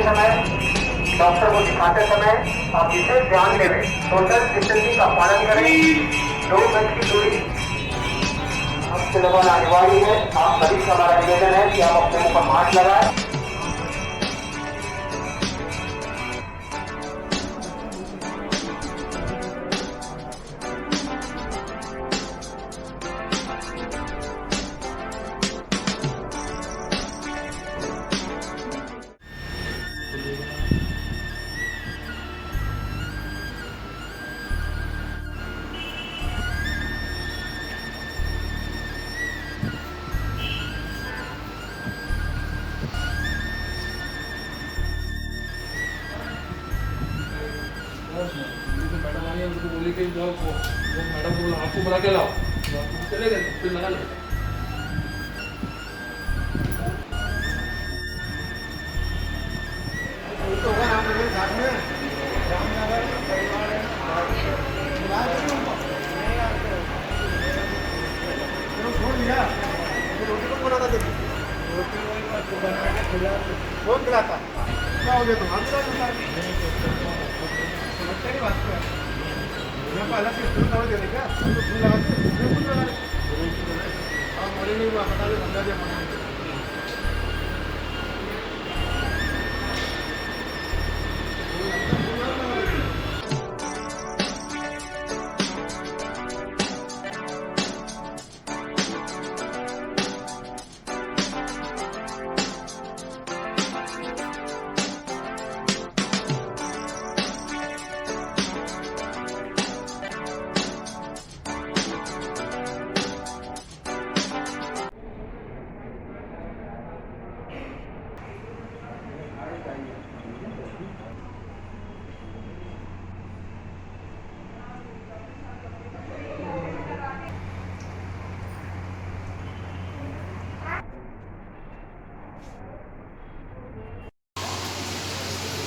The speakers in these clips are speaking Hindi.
समय डॉक्टर को दिखाते समय आप विशेष ध्यान दें, सोशल डिस्टेंसिंग का पालन करें, 2 गज की दूरी आपसे लगाना अनिवार्य है। आप सभी का हमारा निवेदन है कि आप अपने मुंह पर मास्क लगाएं। मैडम आई उनको बोली कि जाओ वो मैडम को आपको बुला के लाओ, चले गए फिर लगा ले। तो होगा नाम मेरे साथ में रामनगर परिवार है छोड़ दिया। रोटी को बोला था, देखिए रोटी बना के खिला, कौन खिलाता, क्या हो गया तुम्हारा तेरी बात कर यहाँ पर अलग से फूल दवा दे क्या फूल लगा दे फूल लगा दे और मोरी नहीं हुआ पता नहीं समझा दिया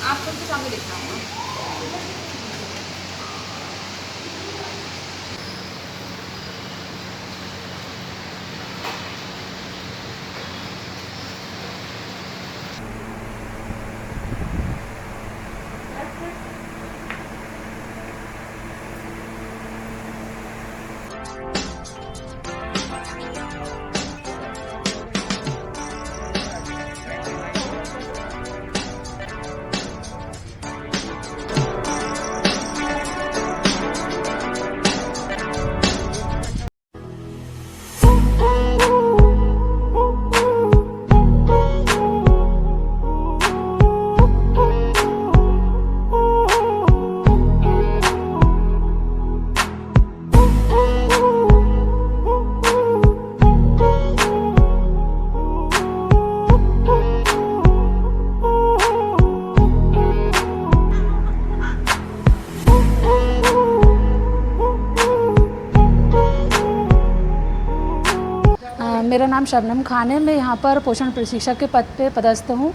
आप सबके सामने देखना होगा। मेरा नाम शबनम खान है। मैं यहाँ पर पोषण प्रशिक्षक के पद पे पदस्थ हूँ।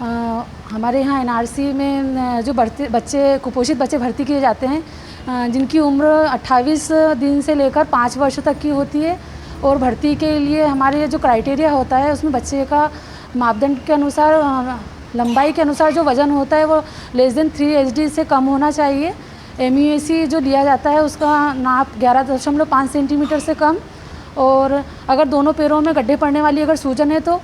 हमारे यहाँ एनआरसी में जो बच्चे कुपोषित बच्चे भर्ती किए जाते हैं, जिनकी उम्र 28 दिन से लेकर 5 वर्ष तक की होती है, और भर्ती के लिए हमारे जो क्राइटेरिया होता है उसमें बच्चे का मापदंड के अनुसार लंबाई के अनुसार जो वज़न होता है वो लेस देन 3 HD से कम होना चाहिए। MUAC जो लिया जाता है उसका नाप 11.5 सेंटीमीटर से कम, और अगर दोनों पैरों में गड्ढे पड़ने वाली अगर सूजन है तो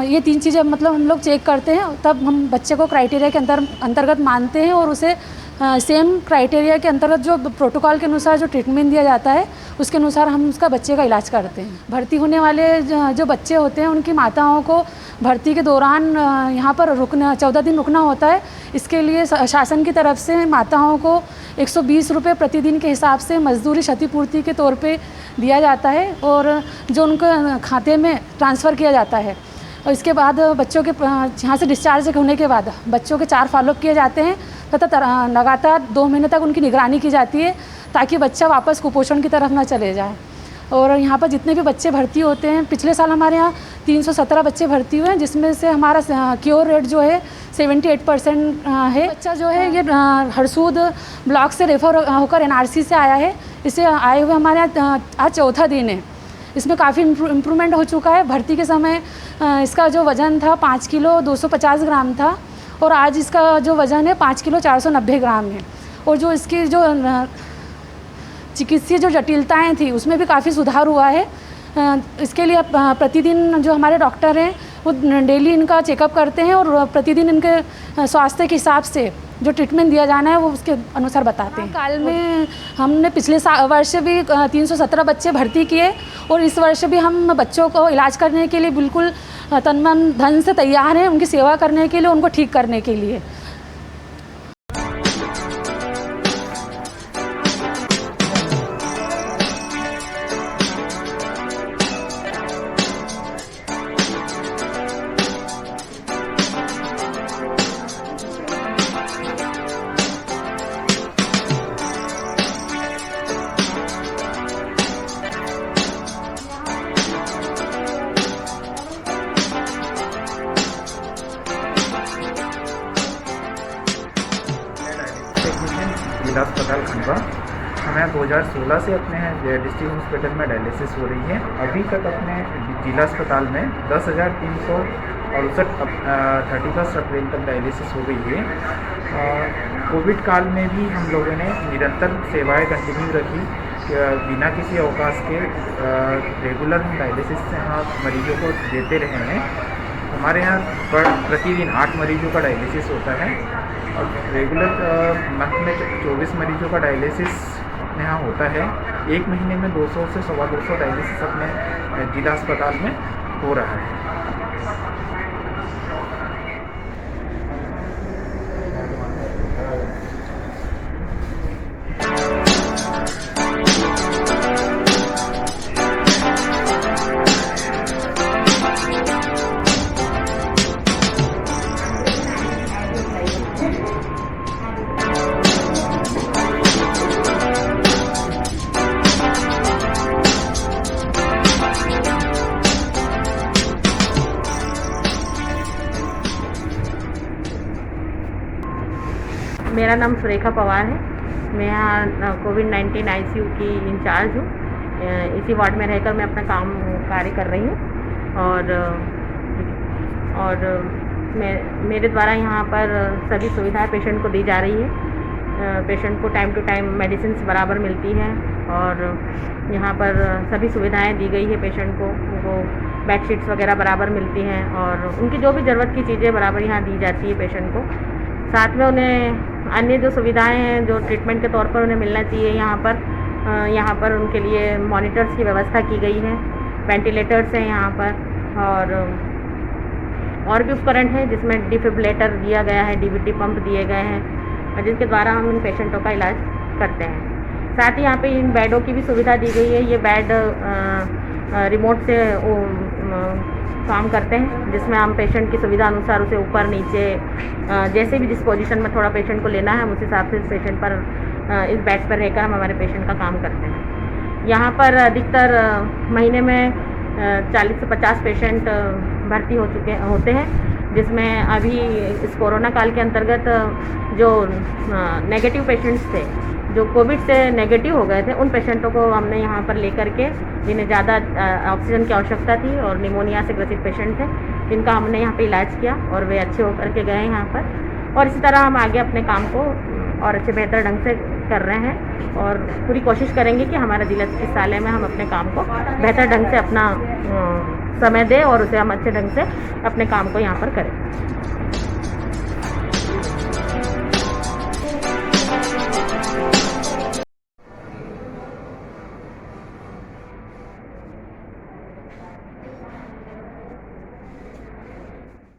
ये 3 चीज़ें मतलब हम लोग चेक करते हैं, तब हम बच्चे को क्राइटेरिया के अंतर्गत मानते हैं और उसे सेम क्राइटेरिया के अंतर्गत जो प्रोटोकॉल के अनुसार जो ट्रीटमेंट दिया जाता है उसके अनुसार हम उसका बच्चे का इलाज करते हैं। भर्ती होने वाले जो बच्चे होते हैं उनकी माताओं को भर्ती के दौरान यहाँ पर 14 दिन रुकना होता है। इसके लिए शासन की तरफ से माताओं को 120 रुपये प्रतिदिन के हिसाब से मजदूरी क्षतिपूर्ति के तौर पे दिया जाता है, और जो उनके खाते में ट्रांसफ़र किया जाता है। और इसके बाद बच्चों के यहाँ से डिस्चार्ज होने के बाद बच्चों के 4 फॉलोअप किए जाते हैं तथा लगातार 2 महीने तक उनकी निगरानी की जाती है, ताकि बच्चा वापस कुपोषण की तरफ ना चले जाए। और यहाँ पर जितने भी बच्चे भर्ती होते हैं, पिछले साल हमारे यहाँ 317 बच्चे भर्ती हुए हैं, जिसमें से हमारा क्योर रेट जो है 78% है। बच्चा जो है ये हरसूद ब्लॉक से रेफर होकर एनआरसी से आया है। इसे आए हुए हमारे यहाँ आज 4था दिन है। इसमें काफ़ी इम्प्रूवमेंट हो चुका है। भर्ती के समय इसका जो वज़न था 5 किलो 250 ग्राम था, और आज इसका जो वज़न है 5 किलो 490 ग्राम है। और जो इसकी जो चिकित्सीय जो जटिलताएं थी उसमें भी काफ़ी सुधार हुआ है। इसके लिए प्रतिदिन जो हमारे डॉक्टर हैं वो डेली इनका चेकअप करते हैं, और प्रतिदिन इनके स्वास्थ्य के हिसाब से जो ट्रीटमेंट दिया जाना है वो उसके अनुसार बताते हैं। काल में हमने पिछले वर्ष भी 317 बच्चे भर्ती किए, और इस वर्ष भी हम बच्चों को इलाज करने के लिए बिल्कुल तन मन धन से तैयार हैं, उनकी सेवा करने के लिए, उनको ठीक करने के लिए। जिला अस्पताल खंडवा। हमें 2016 से अपने डिस्ट्रिक्ट हॉस्पिटल में डायलिसिस हो रही है। अभी तक अपने जिला अस्पताल में 10,368 31 अप्रैल तक डायलिसिस हो गई है। कोविड काल में भी हम लोगों ने निरंतर सेवाएं कंटिन्यू रखी, बिना किसी अवकाश के रेगुलर हम डायलिसिस से यहाँ मरीजों को देते रहे हैं। हमारे यहाँ प्रतिदिन 8 मरीजों का डायलिसिस होता है, और रेगुलर मंथ में 24 मरीजों का डायलिसिस अपने यहाँ होता है। एक महीने में 200 से 250 डायलिसिस अपने जिला अस्पताल में हो रहा है। मेरा नाम सुरेखा पवार है। मैं यहाँ कोविड-19 ICU की इंचार्ज हूँ। इसी वार्ड में रहकर मैं अपना कार्य कर रही हूँ, और मेरे द्वारा यहाँ पर सभी सुविधाएं पेशेंट को दी जा रही है। पेशेंट को टाइम टू टाइम मेडिसिन बराबर मिलती हैं, और यहाँ पर सभी सुविधाएं दी गई है पेशेंट को। उनको बेडशीट्स वगैरह बराबर मिलती हैं, और उनकी जो भी ज़रूरत की चीज़ें बराबर यहाँ दी जाती है पेशेंट को। साथ में उन्हें अन्य जो सुविधाएं हैं जो ट्रीटमेंट के तौर पर उन्हें मिलना चाहिए, यहाँ पर उनके लिए मॉनिटर्स की व्यवस्था की गई है, वेंटिलेटर्स हैं यहाँ पर, और भी उपकरण हैं जिसमें डिफिब्रिलेटर दिया गया है, DVT पंप दिए गए हैं, जिसके द्वारा हम इन पेशेंटों का इलाज करते हैं। साथ ही यहाँ पे इन बेडों की भी सुविधा दी गई है। ये बेड रिमोट से काम करते हैं, जिसमें हम पेशेंट की सुविधा अनुसार उसे ऊपर नीचे जैसे भी जिस पोजीशन में थोड़ा पेशेंट को लेना है, हम उस हिसाब से पेशेंट पर इस बेड पर रहकर हम हमारे पेशेंट का काम करते हैं। यहाँ पर अधिकतर महीने में 40 से 50 पेशेंट भर्ती होते हैं, जिसमें अभी इस कोरोना काल के अंतर्गत जो नेगेटिव पेशेंट्स थे, जो कोविड से नेगेटिव हो गए थे, उन पेशेंटों को हमने यहाँ पर लेकर के, जिन्हें ज़्यादा ऑक्सीजन की आवश्यकता थी और निमोनिया से ग्रसित पेशेंट थे, जिनका हमने यहाँ पे इलाज किया और वे अच्छे होकर के गए यहाँ पर। और इसी तरह हम आगे अपने काम को और अच्छे बेहतर ढंग से कर रहे हैं और पूरी कोशिश करेंगे कि हमारा जिला चिकित्सालय में हम अपने काम को बेहतर ढंग से अपना समय दें और उसे हम अच्छे ढंग से अपने काम को यहाँ पर करें।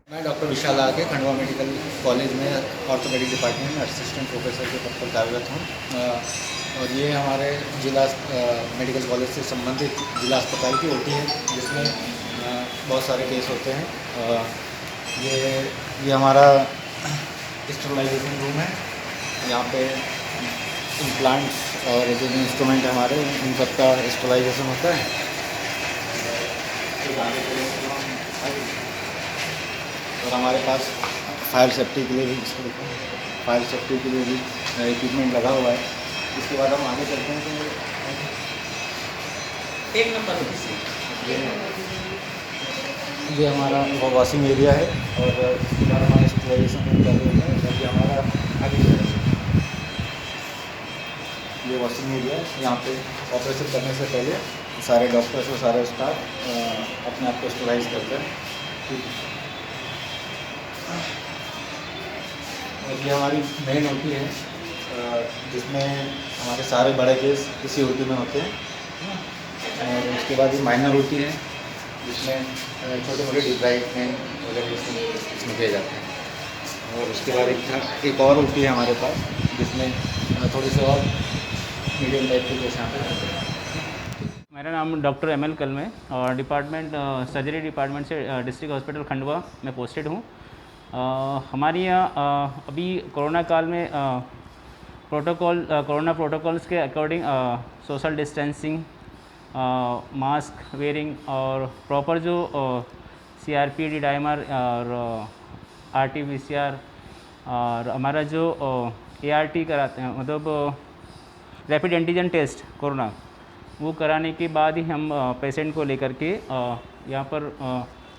मैं डॉक्टर विशाल आगे खंडवा मेडिकल कॉलेज में ऑर्थोपेडिक डिपार्टमेंट में असिस्टेंट प्रोफेसर के पद पर कार्यरत हूँ और ये हमारे जिला मेडिकल कॉलेज से संबंधित जिला अस्पताल की ओटी है, जिसमें बहुत सारे केस होते हैं। ये हमारा स्टेरिलाइजेशन रूम है। यहाँ पे इम्प्लांट्स और जो इंस्ट्रूमेंट हमारे उन सबका स्टेरिलाइजेशन होता है। और हमारे पास फायर सेफ्टी के लिए भी इक्विपमेंट लगा हुआ है। इसके बाद हम आगे चलते हैं तो एक नंबर ये हमारा वॉशिंग एरिया है और इसके बाद हमारा स्टेरिलाइजेशन रूम कर रहे हैं। जबकि हमारा आगे ये वॉशिंग एरिया है। यहाँ पे ऑपरेशन करने से पहले सारे डॉक्टर्स और सारे स्टाफ अपने आप को स्टेरिलाइज करते हैं। और ये हमारी मेन ओटी है, जिसमें हमारे सारे बड़े केस इसी ओटी में होते हैं। और उसके बाद ये माइनर ओटी है, जिसमें छोटे मोटे डिप्राइटमेंट वगैरह इसमें किए जाते हैं। और उसके बाद एक और ओटी है हमारे पास, जिसमें थोड़ी सी और मीडियम टाइप के केस यहाँ पे होते हैं। मेरा नाम डॉक्टर एम.एल. कलमे और डिपार्टमेंट सर्जरी डिपार्टमेंट से डिस्ट्रिक्ट हॉस्पिटल खंडवा में पोस्टेड हूँ। हमारे यहाँ अभी कोरोना काल में कोरोना प्रोटोकॉल्स के according social distancing, mask wearing और प्रॉपर जो CRP, D-डाइमर और RT-PCR और हमारा जो ART कराते हैं, मतलब रैपिड एंटीजन टेस्ट कोरोना, वो कराने के बाद ही हम पेशेंट को लेकर के यहाँ पर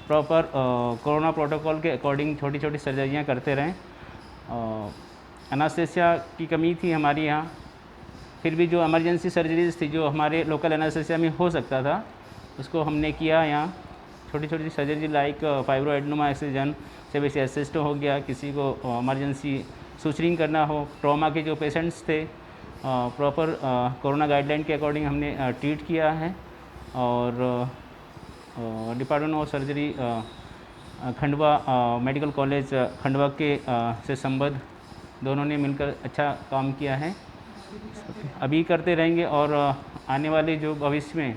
प्रॉपर कोरोना प्रोटोकॉल के अकॉर्डिंग छोटी छोटी सर्जरियाँ करते रहें। एनास्थेसिया की कमी थी हमारे यहाँ, फिर भी जो इमरजेंसी सर्जरीज थी जो हमारे लोकल एनास्थेसिया में हो सकता था, उसको हमने किया यहाँ। छोटी छोटी surgery like fibroadenoma excision, sebaceous cyst हो गया, किसी को इमरजेंसी सूचरिंग करना हो, ट्रॉमा के जो पेशेंट्स थे प्रॉपर कोरोना गाइडलाइन के अकॉर्डिंग हमने ट्रीट किया है। और department of surgery Khandwa medical college Khandwa के से संबद्ध दोनों ने मिलकर अच्छा काम किया है, अभी करते रहेंगे। और आने वाले जो भविष्य में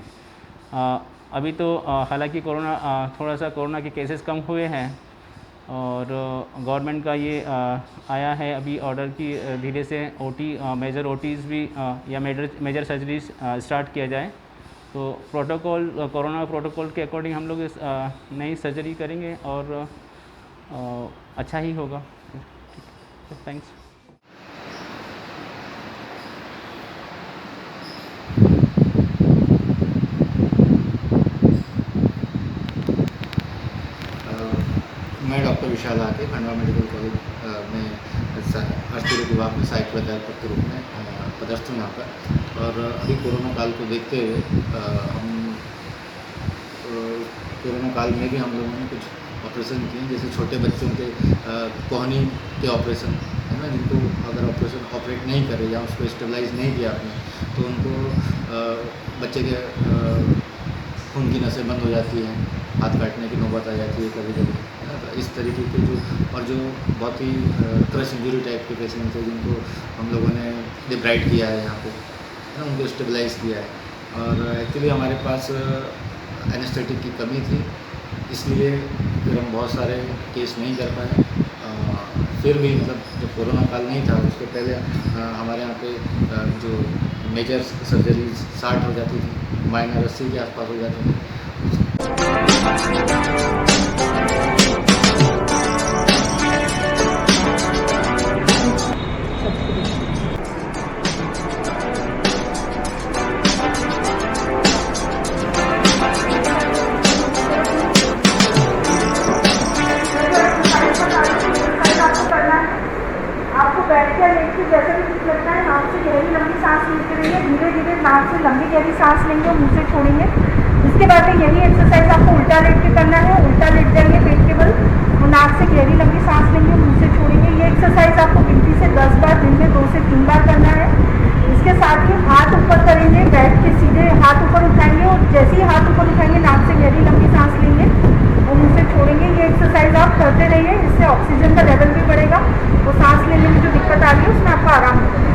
अभी तो हालांकि थोड़ा सा कोरोना के केसेस कम हुए हैं और गवर्नमेंट का ये आया है अभी ऑर्डर की धीरे से मेजर ओटीज़ भी या मेजर सर्जरीज स्टार्ट किया जाए। तो कोरोना प्रोटोकॉल के अकॉर्डिंग हम लोग इस नई सर्जरी करेंगे और अच्छा ही होगा। थैंक्स। मैं डॉक्टर विशाल आके खंडवा मेडिकल कॉलेज में अर्थोपेडिक विभाग में सहायक प्राध्यापक के रूप में पदस्थ हूँ यहाँ पर। और अभी कोरोना काल को देखते हुए हम कोरोना काल में भी हम लोगों ने कुछ ऑपरेशन किए, जैसे छोटे बच्चों के कोहनी के ऑपरेशन है ना, जिनको अगर ऑपरेट नहीं करे या उसको स्टेबलाइज नहीं किया आपने तो उनको बच्चे के खून की नसें बंद हो जाती हैं, हाथ काटने की नौबत आ जाती है कभी कभी, है ना। तो इस तरीके के जो बहुत ही क्रश इंजरी टाइप के पेशेंट थे, जिनको हम लोगों ने डिब्राइड किया है यहाँ पे, है ना, उनको स्टेबलाइज किया है। और एक्चुअली हमारे पास एनेस्थेटिक की कमी थी, इसलिए फिर हम बहुत सारे केस नहीं कर पाए। फिर भी मतलब जब कोरोना काल नहीं था उसके पहले हमारे यहाँ पे जो मेजर सर्जरीज 60 हो जाती थी, माइनर 80 के आसपास हो जाती थी। जैसे भी कुछ लगता है, नाक से गहरी लंबी सांस लेते रहिए, धीरे धीरे नाक से लंबी गहरी सांस लेंगे और मुँह से छोड़ेंगे। इसके बाद में यही एक्सरसाइज आपको उल्टा लेट के करना है। उल्टा लेट जाएंगे पेट के बल और नाक से गहरी लंबी सांस लेंगे, मुँह से छोड़ेंगे। ये एक्सरसाइज आपको गिनती से 10 बार दिन में 2 से 3 बार करना है। इसके साथ ही हाथ ऊपर करेंगे, बैठ के सीधे हाथ ऊपर उठाएंगे और जैसे ही हाथ ऊपर उठाएंगे नाक से गहरी लंबी सांस लेंगे और मुँह से छोड़ेंगे। ये एक्सरसाइज आप करते रहिए, इससे ऑक्सीजन का लेवल भी बढ़ेगा और सांस लेने में जो दिक्कत आ रही है उसमें आपको आराम मिलेगा।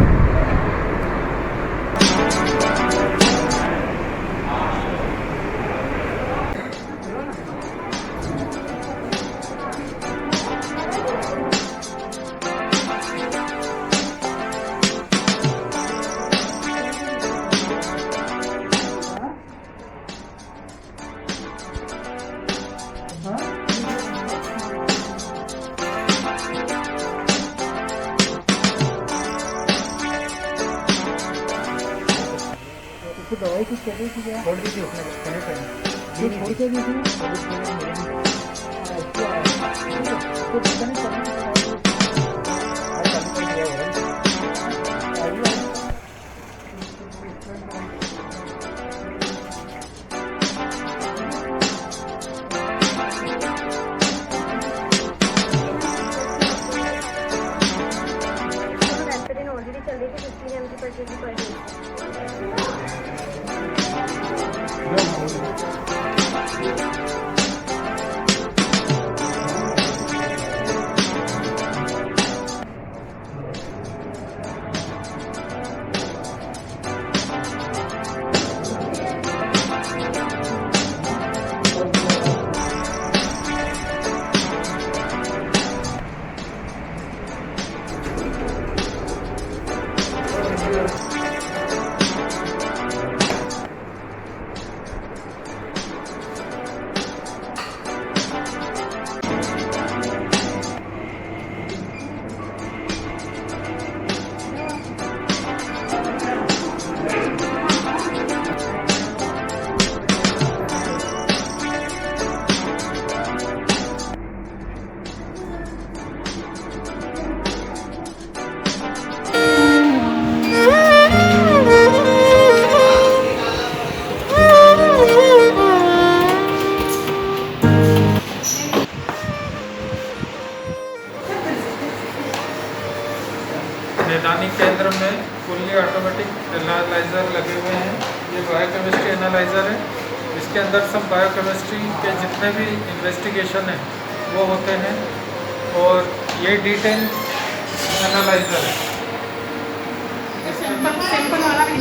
दवाई कुछ कर रही थी क्या? छोड़ दीजिए उसने पहले छोड़ के दी थी। ऑलरेडी चल रही थी 15 mg पर kg पर डे। निगरानी केंद्र में फुल्ली ऑटोमेटिक एनालाइजर लगे हुए हैं। ये बायोकेमिस्ट्री एनालाइजर है। इसके अंदर सब बायोकेमिस्ट्री के जितने भी इन्वेस्टिगेशन है वो होते हैं और ये डिटेल एनालाइजर है। सैंपल वाला भी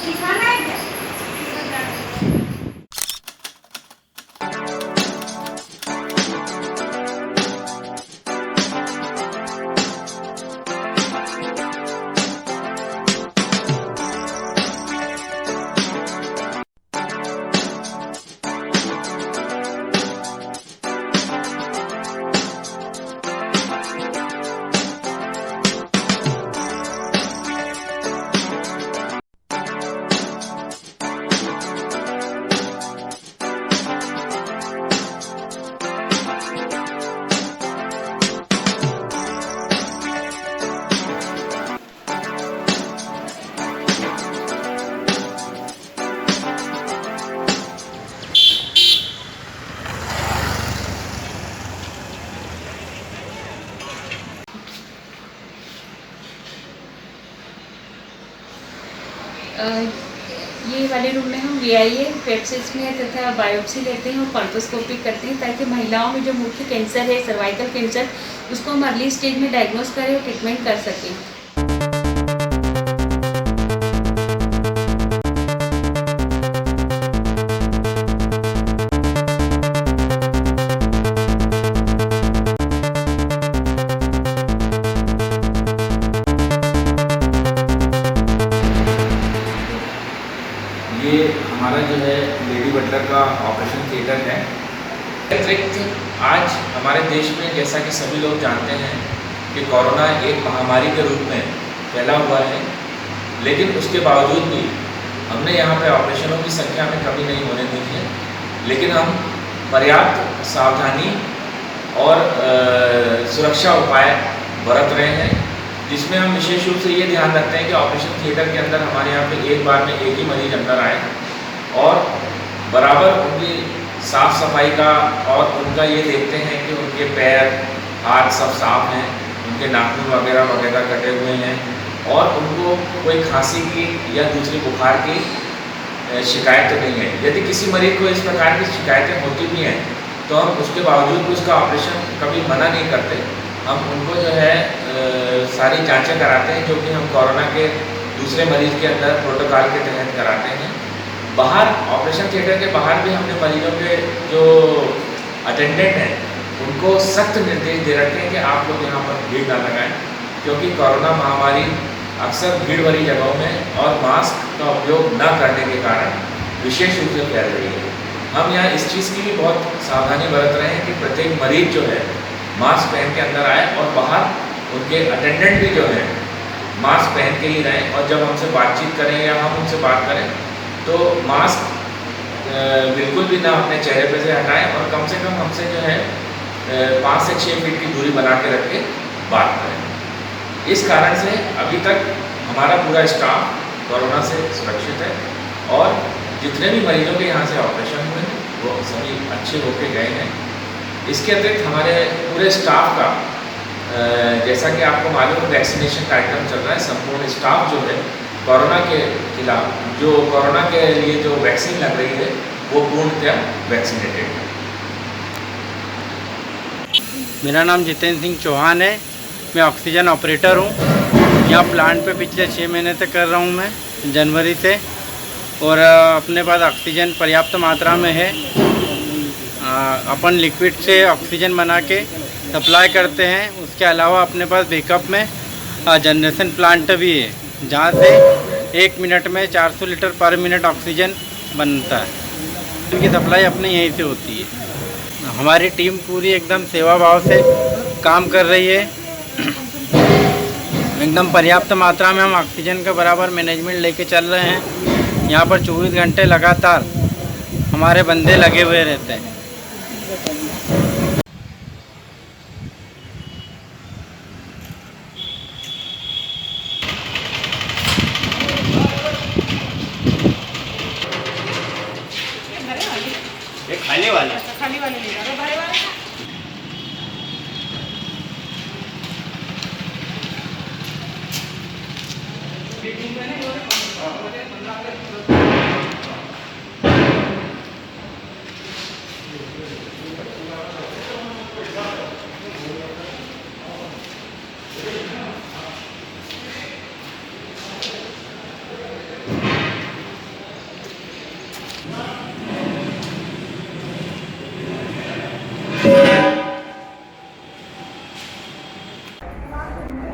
दिखाना है क्या? ये वाले रूम में हम VIA पेप्सिस में तथा बायोप्सी लेते हैं और कॉल्पोस्कोपी करते हैं ताकि महिलाओं में जो मुख्य कैंसर है सर्वाइकल कैंसर उसको हम अर्ली स्टेज में डायग्नोस करें और ट्रीटमेंट कर सकें। ये हमारा जो है लेडी बटलर का ऑपरेशन थिएटर है। अतिरिक्त आज हमारे देश में जैसा कि सभी लोग जानते हैं कि कोरोना एक महामारी के रूप में फैला हुआ है, लेकिन उसके बावजूद भी हमने यहाँ पे ऑपरेशनों की संख्या में कमी नहीं होने दी है। लेकिन हम पर्याप्त सावधानी और सुरक्षा उपाय बरत रहे हैं, जिसमें हम विशेष रूप से ये ध्यान रखते हैं कि ऑपरेशन थिएटर के अंदर हमारे यहाँ पे एक बार में एक ही मरीज अंदर आए और बराबर उनकी साफ सफाई का और उनका ये देखते हैं कि उनके पैर हाथ सब साफ हैं, उनके नाखून वगैरह वगैरह कटे हुए हैं और उनको कोई खांसी की या दूसरी बुखार की शिकायत तो नहीं है। यदि किसी मरीज को इस प्रकार की शिकायतें होती भी हैं तो हम उसके बावजूद भी उसका ऑपरेशन कभी मना नहीं करते। हम उनको जो है सारी जांचें कराते हैं, जो कि हम कोरोना के दूसरे मरीज के अंदर प्रोटोकॉल के तहत कराते हैं। बाहर ऑपरेशन थिएटर के बाहर भी हमने मरीजों के जो अटेंडेंट हैं उनको सख्त निर्देश दे रखे हैं कि आप लोग यहाँ पर भीड़ ना लगाएं, क्योंकि कोरोना महामारी अक्सर भीड़ भरी जगहों में और मास्क का उपयोग न करने के कारण विशेष रूप से फैल रही है। हम यहाँ इस चीज़ की भी बहुत सावधानी बरत रहे हैं कि प्रत्येक मरीज जो है मास्क पहन के अंदर आए और बाहर उनके अटेंडेंट भी जो है मास्क पहन के ही रहें, और जब हमसे बातचीत करें या हम उनसे बात करें तो मास्क बिल्कुल भी ना अपने चेहरे पे से हटाएं और कम से कम हमसे जो है 5 से 6 फीट की दूरी बना के रख के बात करें। इस कारण से अभी तक हमारा पूरा स्टाफ कोरोना से सुरक्षित है और जितने भी मरीजों के यहाँ से ऑपरेशन हुए वो सभी अच्छे होके गए हैं। इसके अतिरिक्त हमारे पूरे स्टाफ का जैसा कि आपको मालूम है वैक्सीनेशन कार्यक्रम चल रहा है। संपूर्ण स्टाफ जो है कोरोना के खिलाफ जो कोरोना के लिए जो वैक्सीन लग रही है वो पूर्णतः वैक्सीनेटेड है। मेरा नाम जितेंद्र सिंह चौहान है, मैं ऑक्सीजन ऑपरेटर हूँ। यहाँ प्लांट पे पिछले 6 महीने से कर रहा हूँ मैं, जनवरी से, और अपने पास ऑक्सीजन पर्याप्त मात्रा में है। अपन लिक्विड से ऑक्सीजन बना के सप्लाई करते हैं। उसके अलावा अपने पास बैकअप में जनरेशन प्लांट भी है, जहाँ से 1 मिनट में 400 लीटर पर मिनट ऑक्सीजन बनता है। इनकी सप्लाई अपने यहीं से होती है। हमारी टीम पूरी एकदम सेवा भाव से काम कर रही है। एकदम पर्याप्त मात्रा में हम ऑक्सीजन का बराबर मैनेजमेंट लेके चल रहे हैं। यहाँ पर 24 घंटे लगातार हमारे बंदे लगे हुए रहते हैं। खाने वाले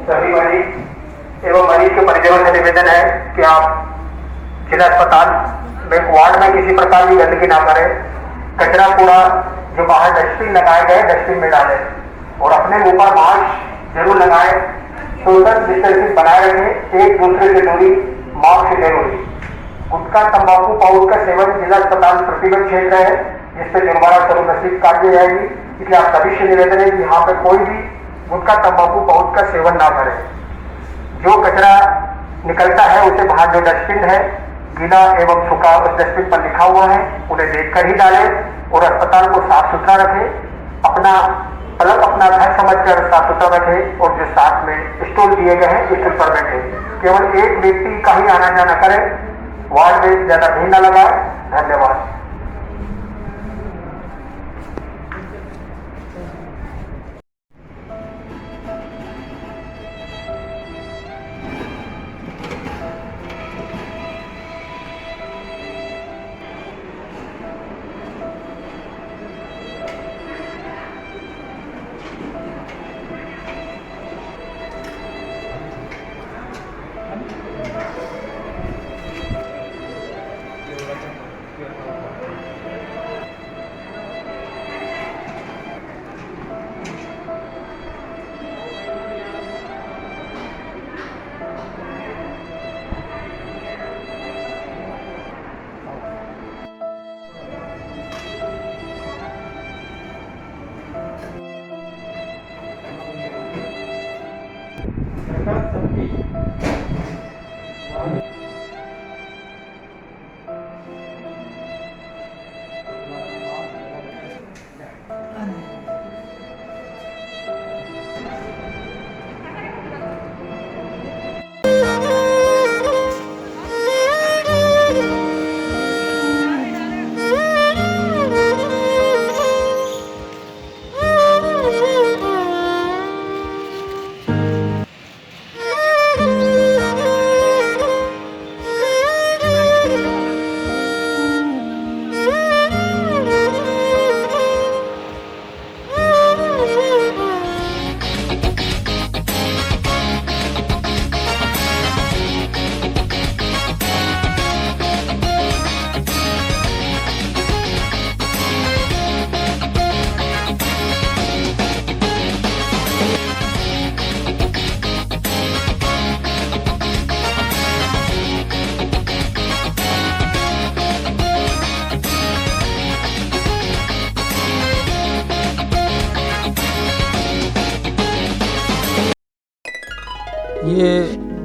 सभी मरीज एवं मरीज के परिजनों से निवेदन है कि आप जिला अस्पताल में वार्ड में किसी प्रकार की गंदगी ना करें। कचरा कूड़ा जो बाहर डस्टबिन लगाए गए डस्टबिन में डालें और अपने ऊपर मास्क जरूर लगाएं। सोशल डिस्टेंसिंग बनाए रखें, एक दूसरे से दूरी, मास्क जरूरी। गुटखा तंबाकू पाउडर का सेवन जिला अस्पताल प्रतिबंध क्षेत्र है, जिसपे जुर्माना स्वरूप रसीद काट दी जाएगी। इसलिए आप सभी से निवेदन है कि यहाँ पे कोई भी गुटखा तंबाकू पाउडर का सेवन ना करें। जो कचरा निकलता है उसे बाहर जो डस्टबिन है गीला एवं सूखा उस डस्टबिन पर लिखा हुआ है उन्हें देखकर ही डालें और अस्पताल को साफ सुथरा रखें। अपना अलग अपना घर समझकर साफ सुथरा रखें और जो साथ में स्टूल दिए गए हैं स्टूल पर बैठे। केवल एक व्यक्ति का ही आना जाना करें, वार्ड में ज्यादा भीड़ न लगाए। धन्यवाद। ये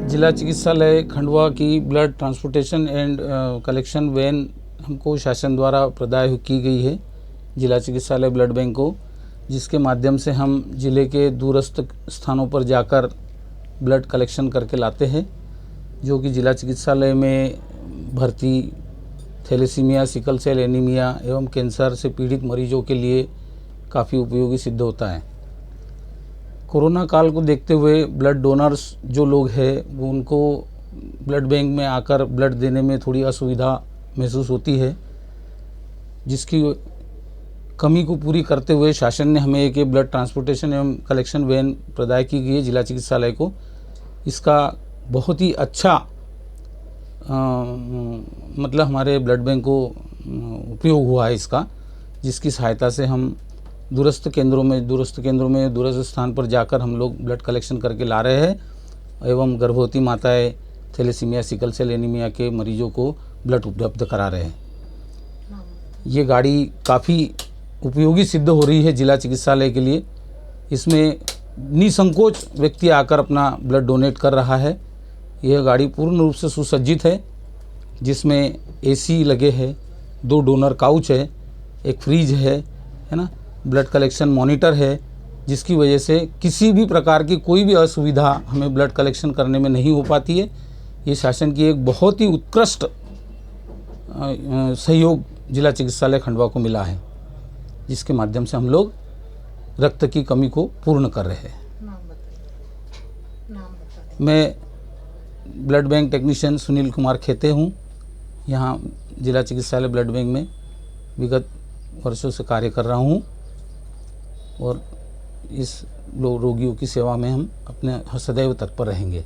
जिला चिकित्सालय खंडवा की blood transportation and collection van हमको शासन द्वारा प्रदान की गई है जिला चिकित्सालय ब्लड बैंक को, जिसके माध्यम से हम जिले के दूरस्थ स्थानों पर जाकर ब्लड कलेक्शन करके लाते हैं, जो कि जिला चिकित्सालय में भर्ती थैलेसीमिया, सिकल सेल एनीमिया एवं कैंसर से पीड़ित मरीजों के लिए काफ़ी उपयोगी सिद्ध होता है। कोरोना काल को देखते हुए ब्लड डोनर्स जो लोग हैं वो उनको ब्लड बैंक में आकर ब्लड देने में थोड़ी असुविधा महसूस होती है, जिसकी कमी को पूरी करते हुए शासन ने हमें एक ब्लड ट्रांसपोर्टेशन एवं कलेक्शन वैन प्रदान की गई है जिला चिकित्सालय को। इसका बहुत ही अच्छा मतलब हमारे ब्लड बैंक को उपयोग हुआ है इसका, जिसकी सहायता से हम दूरस्थ केंद्रों में दूरस्थ स्थान पर जाकर हम लोग ब्लड कलेक्शन करके ला रहे हैं एवं गर्भवती माताएं थैलेसीमिया, सिकल सेल एनीमिया के मरीजों को ब्लड उपलब्ध करा रहे हैं। ये गाड़ी काफ़ी उपयोगी सिद्ध हो रही है जिला चिकित्सालय के लिए। इसमें निसंकोच व्यक्ति आकर अपना ब्लड डोनेट कर रहा है। यह गाड़ी पूर्ण रूप से सुसज्जित है, जिसमें एसी लगे हैं, 2 डोनर काउच है, एक फ्रिज है ना, ब्लड कलेक्शन मॉनिटर है, जिसकी वजह से किसी भी प्रकार की कोई भी असुविधा हमें ब्लड कलेक्शन करने में नहीं हो पाती है। ये शासन की एक बहुत ही उत्कृष्ट सहयोग जिला चिकित्सालय खंडवा को मिला है, जिसके माध्यम से हम लोग रक्त की कमी को पूर्ण कर रहे हैं। मैं blood bank technician Sunil Kumar खेते हूँ। यहाँ जिला चिकित्सालय ब्लड बैंक में विगत वर्षों से कार्य कर रहा हूँ और इस रोगियों की सेवा में हम अपने सदैव तत्पर रहेंगे।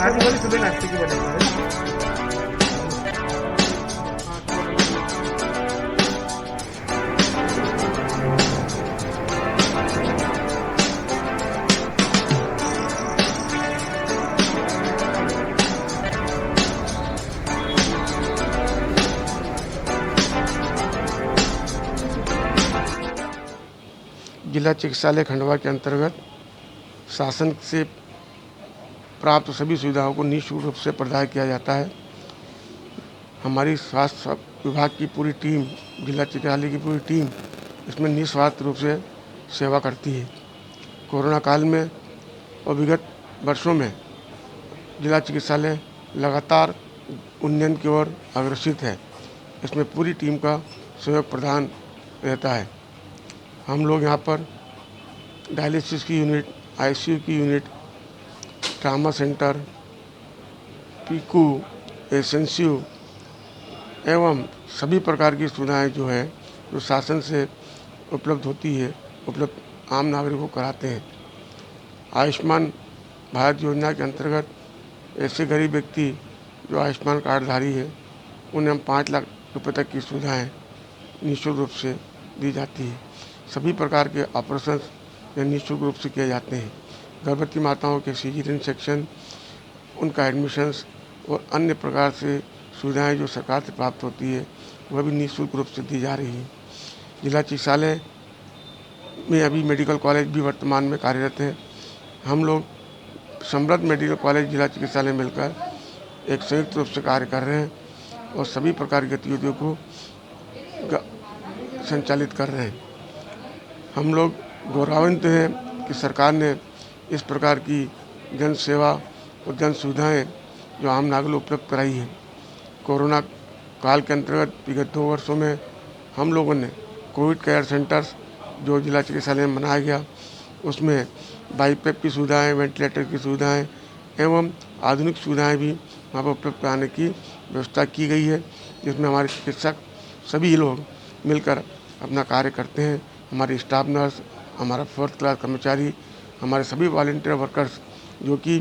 आगे वाली सुबह नाश्ते की बनेगा। जिला चिकित्सालय खंडवा के अंतर्गत शासन से प्राप्त सभी सुविधाओं को निःशुल्क रूप से प्रदान किया जाता है। हमारी स्वास्थ्य विभाग की पूरी टीम, जिला चिकित्सालय की पूरी टीम इसमें निस्वार्थ रूप से सेवा करती है। कोरोना काल में और विगत वर्षों में जिला चिकित्सालय लगातार उन्नयन की ओर अग्रसित है। इसमें पूरी टीम का सहयोग प्रदान रहता है। हम लोग यहाँ पर डायलिसिस की यूनिट, आईसीयू की unit, trauma centre, Piku, SNCU एवं सभी प्रकार की सुविधाएं जो है जो शासन से उपलब्ध होती है उपलब्ध आम नागरिकों को कराते हैं। आयुष्मान भारत योजना के अंतर्गत ऐसे गरीब व्यक्ति जो आयुष्मान कार्डधारी है उन्हें हम 5 लाख रुपए तक की सुविधाएं निःशुल्क रूप से दी जाती है। सभी प्रकार के ऑपरेशन निःशुल्क रूप से किए जाते हैं। गर्भवती माताओं के सीजरियन सेक्शन, उनका एडमिशन्स और अन्य प्रकार से सुविधाएं जो सरकार से प्राप्त होती है वह भी निःशुल्क रूप से दी जा रही है। जिला चिकित्सालय में अभी मेडिकल कॉलेज भी वर्तमान में कार्यरत है। हम लोग समृद्ध मेडिकल कॉलेज जिला चिकित्सालय मिलकर एक संयुक्त रूप से कार्य कर रहे हैं और सभी प्रकार की गतिविधियों को संचालित कर रहे हैं। हम लोग गौरवान्वित हैं कि सरकार ने इस प्रकार की जन सेवा और जन सुविधाएं जो आम नागरिक उपलब्ध कराई है। कोरोना काल के अंतर्गत विगत 2 वर्षों में हम लोगों ने कोविड केयर सेंटर्स जो जिला चिकित्सालय में बनाया गया उसमें बाईपेप की सुविधाएं, वेंटिलेटर की सुविधाएं एवं आधुनिक सुविधाएं भी वहाँ पर उपलब्ध कराने की व्यवस्था की गई है, जिसमें हमारे चिकित्सक सभी लोग मिलकर अपना कार्य करते हैं। हमारी स्टाफ नर्स, हमारा 4th क्लास कर्मचारी, हमारे सभी वॉलंटियर वर्कर्स जो कि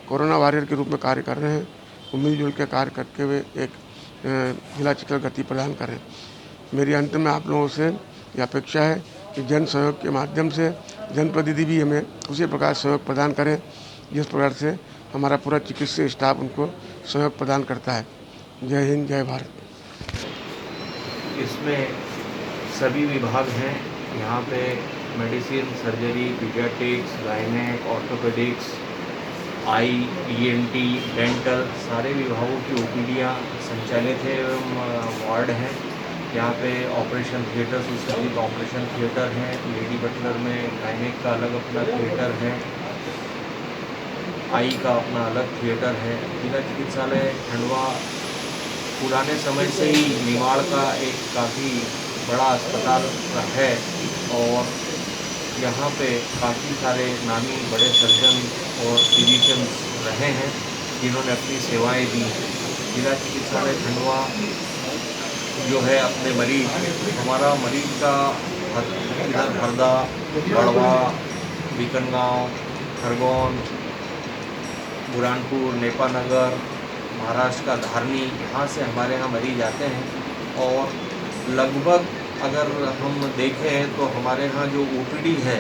कोरोना वॉरियर के रूप में कार्य कर रहे हैं, वो मिलजुल के कार्य करते हुए एक जिला चिकित्सा गति प्रदान करें। मेरी अंत में आप लोगों से ये अपेक्षा है कि जन सहयोग के माध्यम से जनप्रतिनिधि भी हमें उसी प्रकार सहयोग प्रदान करें जिस प्रकार से हमारा पूरा चिकित्सीय स्टाफ उनको सहयोग प्रदान करता है। जय हिंद, जय भारत। इसमें सभी विभाग हैं। यहाँ पे medicine, surgery, paediatrics, gynaec, orthopaedics, eye, ENT, dental सारे विभागों की ओपीडीयाँ संचालित है एवं वार्ड हैं। यहाँ पे ऑपरेशन थिएटर, सुसज्जित ऑपरेशन थिएटर है। लेडी बटलर में गायनेक का अलग अपना थिएटर है, आई का अपना अलग थिएटर है। जिला चिकित्सालय खंडवा पुराने समय से ही निमाड़ का एक काफ़ी बड़ा अस्पताल है और यहाँ पे काफ़ी सारे नामी बड़े सर्जन और फिजिशियन रहे हैं जिन्होंने अपनी सेवाएं दी। जिला चिकित्सालय खंडवा जो है अपने मरीज, हमारा मरीज का इधर हरदा, बड़वा, बीकनगांव, खरगोन, बुरहानपुर, नेपानगर, महाराष्ट्र का धारनी, यहाँ से हमारे यहाँ मरीज आते हैं। और लगभग अगर हम देखें तो हमारे यहाँ जो ओपीडी है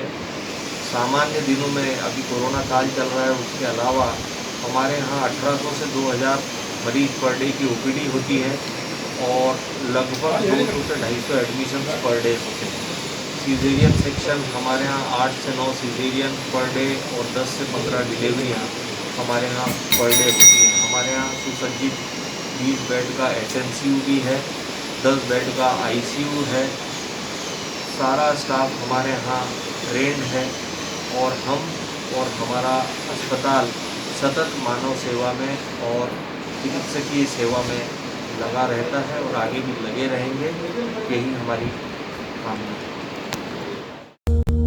सामान्य दिनों में, अभी कोरोना काल चल रहा है उसके अलावा हमारे यहाँ 1800 से 2000 मरीज पर डे की ओपीडी होती है और लगभग 200 से 250 एडमिशन पर डे होते हैं। सीजेरियन सेक्शन हमारे यहाँ 8 से 9 सीजेरियन पर डे और 10 से 15 डिलीवरियाँ हमारे यहाँ पर डे होती हैं। हमारे यहाँ सुसज्जित 20 बेड का एसएनसीयू भी है, 10 बेड का आईसीयू है। सारा स्टाफ हमारे यहाँ ट्रेंड है और हम और हमारा अस्पताल सतत मानव सेवा में और चिकित्सकीय सेवा में लगा रहता है और आगे भी लगे रहेंगे। यही हमारी कामना है।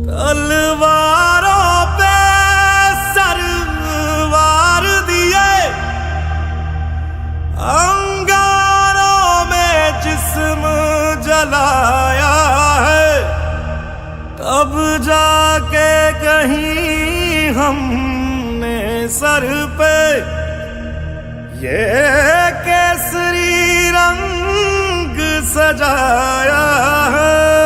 तलवारों पे सरवार दिए, अंगारों में जिस्म जलाया है, तब जाके कहीं हमने सर पे ये केसरी रंग सजाया है।